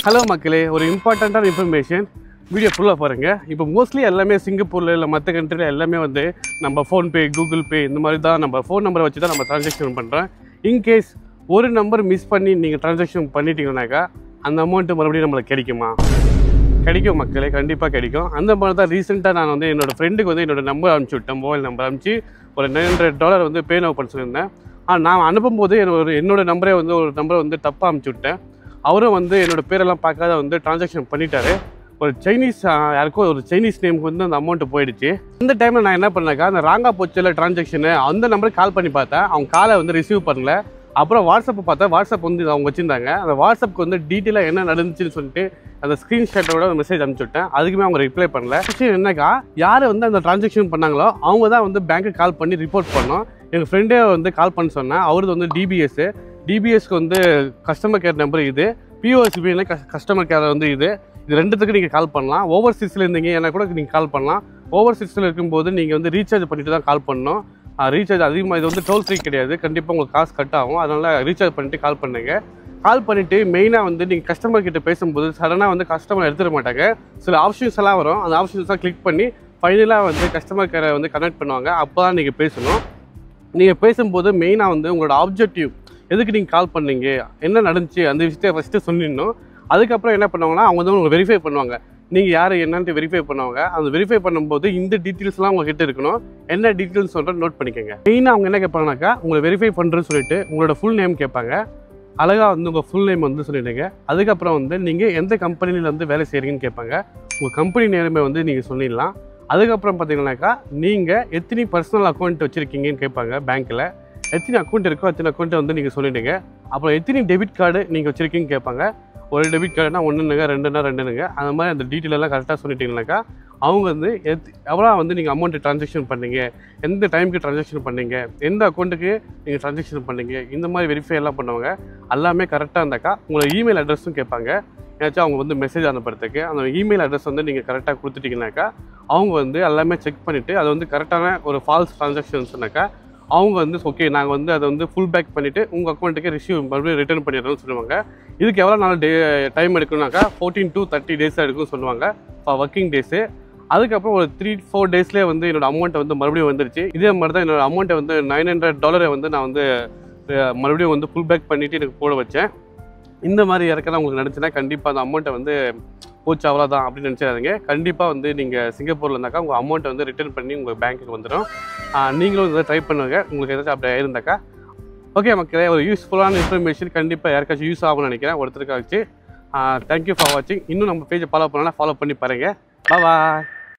Hello மக்களே, ஒரு இம்பார்ட்டண்ட்டான இன்ஃபர்மேஷன் வீடியோ ஃபுல்லாக பாருங்கள். இப்போ மோஸ்ட்லி எல்லாமே சிங்கப்பூரில் இல்லை மற்ற கண்ட்ரியில் எல்லாமே வந்து நம்ம ஃபோன்பே, கூகுள் பே இந்த மாதிரி தான் நம்ம ஃபோன் நம்பரை வச்சு தான் நம்ம ட்ரான்சாக்ஷன் பண்ணுறோம். இன்கேஸ் ஒரு நம்பர் மிஸ் பண்ணி நீங்கள் ட்ரான்சாக்ஷன் பண்ணிட்டீங்கன்னாக்கா அந்த அமௌண்ட்டு மறுபடியும் நம்மளுக்கு கிடைக்குமா? கிடைக்கும் மக்களே, கண்டிப்பாக கிடைக்கும். அந்த மாதிரி தான் ரீசெண்டாக நான் வந்து என்னோடய ஃப்ரெண்டுக்கு வந்து என்னோடய நம்பர் அனுப்பிச்சி விட்டேன். மொபைல் நம்பர் அனுப்பிச்சு ஒரு $900 வந்து பே நவ் பண்ண சொல்லியிருந்தேன். நான் அனுப்பும்போது என்னோடய நம்பரே வந்து ஒரு நம்பரை வந்து தப்பாக அனுப்பிச்சி விட்டேன். அவரும் வந்து என்னோடய பேரெல்லாம் பார்க்காத வந்து ட்ரான்சாக்ஷன் பண்ணிட்டாரு. ஒரு சைனீஸ் யாருக்கோ ஒரு சைனீஸ் நேமுக்கு வந்து அந்த அமௌண்ட்டு போயிடுச்சு. அந்த டைமில் நான் என்ன பண்ணேக்கா, அந்த ராங்கா போச்சில் ட்ரான்சாக்ஷனு அந்த நம்பருக்கு கால் பண்ணி பார்த்தேன். அவங்க காலை வந்து ரிசீவ் பண்ணல. அப்புறம் வாட்ஸ்அப்பை பார்த்தா வாட்ஸ்அப் வந்து அவங்க வச்சுருந்தாங்க. அந்த வாட்ஸ்அப்புக்கு வந்து டீட்டெயிலாக என்ன நடந்துச்சுன்னு சொல்லிட்டு அந்த ஸ்க்ரீன்ஷாட்டோட மெசேஜ் அனுப்பிச்சி விட்டேன். அதுக்குமே அவங்க ரிப்ளை பண்ணல. விஷயம் என்னக்கா, யார் வந்து அந்த ட்ரான்சாக்ஷன் பண்ணாங்களோ அவங்க தான் வந்து பேங்க்குக்கு கால் பண்ணி ரிப்போர்ட் பண்ணோம். எங்கள் ஃப்ரெண்டே வந்து கால் பண்ண சொன்னேன். அவரது வந்து டிபிஎஸ்க்கு வந்து கஸ்டமர் கேர் நம்பர் இது, பிஓஎஸ்பின்னு கஸ்டமர் கேர் வந்து இது ரெண்டுத்துக்கு நீங்கள் கால் பண்ணலாம். ஓவர்சீஸில் இருந்தீங்க ஏன்னா கூட நீங்கள் கால் பண்ணலாம். ஓவர்சீஸில் இருக்கும்போது நீங்கள் வந்து ரீசார்ஜ் பண்ணிட்டு தான் கால் பண்ணணும். ரீசார்ஜ் அதிகமாக இது வந்து டோல் ஃப்ரீ கிடையாது, கண்டிப்பாக உங்களுக்கு காசு கட் ஆகும். அதனால் ரீசார்ஜ் பண்ணிவிட்டு கால் பண்ணுங்க. கால் பண்ணிவிட்டு மெயினாக வந்து நீங்கள் கஸ்டமர் கிட்ட பேசும்போது சடனாக வந்து கஸ்டமர் எடுத்துட மாட்டாங்க. சில ஆப்ஷன்ஸ் எல்லாம் வரும். அந்த ஆப்ஷன்ஸ்லாம் கிளிக் பண்ணி ஃபைனலாக வந்து கஸ்டமர் கேரை வந்து கனெக்ட் பண்ணுவாங்க. அப்போ தான் நீங்கள் பேசணும். நீங்கள் பேசும்போது மெயினாக வந்து உங்களோட ஆப்ஜெக்டிவ், எதுக்கு நீங்கள் கால் பண்ணீங்க, என்ன நடந்துச்சு, அந்த விஷயத்தை ஃபஸ்ட்டு சொல்லிடணும். அதுக்கப்புறம் என்ன பண்ணுவாங்கன்னா அவங்க வந்து உங்களுக்கு வெரிஃபை பண்ணுவாங்க. நீங்கள் யார் என்னன்ட்டு வெரிஃபை பண்ணுவாங்க. அந்த வெரிஃபை பண்ணும்போது இந்த டீட்டெயில்ஸ்லாம் உங்ககிட்ட இருக்கணும். என்ன டீட்டெயில்ஸ் சொல்கிறேன் நோட் பண்ணிக்கோங்க. மெயினாக அவங்க என்ன கேட்பாங்கனாக்கா, உங்களை வெரிஃபை பண்ணுறேன்னு சொல்லிட்டு உங்களோட ஃபுல் நேம் கேட்பாங்க. அழகாக வந்து உங்கள் ஃபுல் நேம் வந்து சொல்லிவிடுங்க. அதுக்கப்புறம் வந்து நீங்கள் எந்த கம்பெனியில் வந்து வேலை செய்கிறீங்கன்னு கேட்பாங்க. உங்கள் கம்பெனி நேரமே வந்து நீங்கள் சொல்லிடலாம். அதுக்கப்புறம் பார்த்தீங்கன்னாக்கா நீங்கள் எத்தனை பர்சனல் அக்கௌண்ட் வச்சுருக்கீங்கன்னு கேட்பாங்க. பேங்க்கில் எத்தனை அக்கௌண்ட் இருக்கோ அத்தனை அக்கௌண்ட்டை வந்து நீங்கள் சொல்லிவிடுங்க. அப்புறம் எத்தனை டெபிட் கார்டு நீங்கள் வச்சுருக்கீங்கன்னு கேட்பாங்க. ஒரு டெபிட் கார்டுனா 1னுங்க, 2னுங்க அந்த மாதிரி அந்த டீட்டெயிலெல்லாம் கரெக்டாக சொல்லிட்டீங்கன்னாக்கா அவங்க வந்து எவ்வளோ வந்து நீங்கள் அமௌண்ட்டு ட்ரான்சாக்ஷன் பண்ணீங்க, எந்த டைமுக்கு ட்ரான்சாக்ஷன் பண்ணீங்க, எந்த அக்கௌண்ட்டுக்கு நீங்கள் ட்ரான்சாக்ஷன் பண்ணீங்க, இந்த மாதிரி வெரிஃபை எல்லாம் பண்ணுவாங்க. எல்லாமே கரெக்டாக இருந்தாக்கா உங்களை இமெயில் அட்ரஸும் கேட்பாங்க. ஏதாச்சும் அவங்க வந்து மெசேஜ் அனுப்புறதுக்கு அந்த இமெயில் அட்ரஸ் வந்து நீங்கள் கரெக்டாக கொடுத்துட்டிங்கனாக்கா அவங்க வந்து எல்லாமே செக் பண்ணிவிட்டு அது வந்து கரெக்டான ஒரு ஃபால்ஸ் ட்ரான்சாக்ஷன்ஸ்னாக்கா அவங்க வந்து ஓகே நாங்கள் வந்து அதை வந்து ஃபுல் பேக் பண்ணிவிட்டு உங்கள் அக்கௌண்ட்டுக்கு மறுபடியும் ரிட்டர்ன் பண்ணிடுறோம்னு சொல்லுவாங்க. இதுக்கு எவ்வளோ நாள் டைம் எடுக்கணும்னாக்கா 14 to 30 days எடுக்குன்னு சொல்லுவாங்க ஒர்க்கிங் டேஸு. அதுக்கப்புறம் ஒரு 3-4 daysலேயே வந்து என்னோடய அமௌண்ட்டை வந்து மறுபடியும் வந்துருச்சு. இதே மாதிரி தான் என்னோடய அமௌண்ட்டை வந்து $900 வந்து நான் வந்து மறுபடியும் வந்து ஃபுல் பேக் பண்ணிவிட்டு எனக்கு போட வச்சேன். இந்த மாதிரி இறக்கலாம் உங்களுக்கு நினச்சின்னா கண்டிப்பாக அந்த அமௌண்ட்டை வந்து போச்சு அவ்வளோதான் அப்படின்னு நினச்சிடாதீங்க. கண்டிப்பாக வந்து நீங்கள் சிங்கப்பூரில் இருந்தாக்கா உங்கள் அமௌண்ட்டை வந்து ரிட்டர்ன் பண்ணி உங்கள் பேங்க்குக்கு வந்துடும். நீங்களும் இதை ட்ரை பண்ணுங்க. உங்களுக்கு ஏதாச்சும் அப்படி இருந்தாக்கா. ஓகே மக்களே, ஒரு யூஸ்ஃபுல்லான இன்ஃபர்மேஷன் கண்டிப்பாக யாருக்காச்சும் யூஸ் ஆகும்னு நினைக்கிறேன். ஒருத்தருக்காச்சு. தேங்க்யூ ஃபார் வாட்சிங். இன்னும் நம்ம பேஜை ஃபாலோ பண்ணலாம், ஃபாலோ பண்ணி பாருங்கள். பாய்.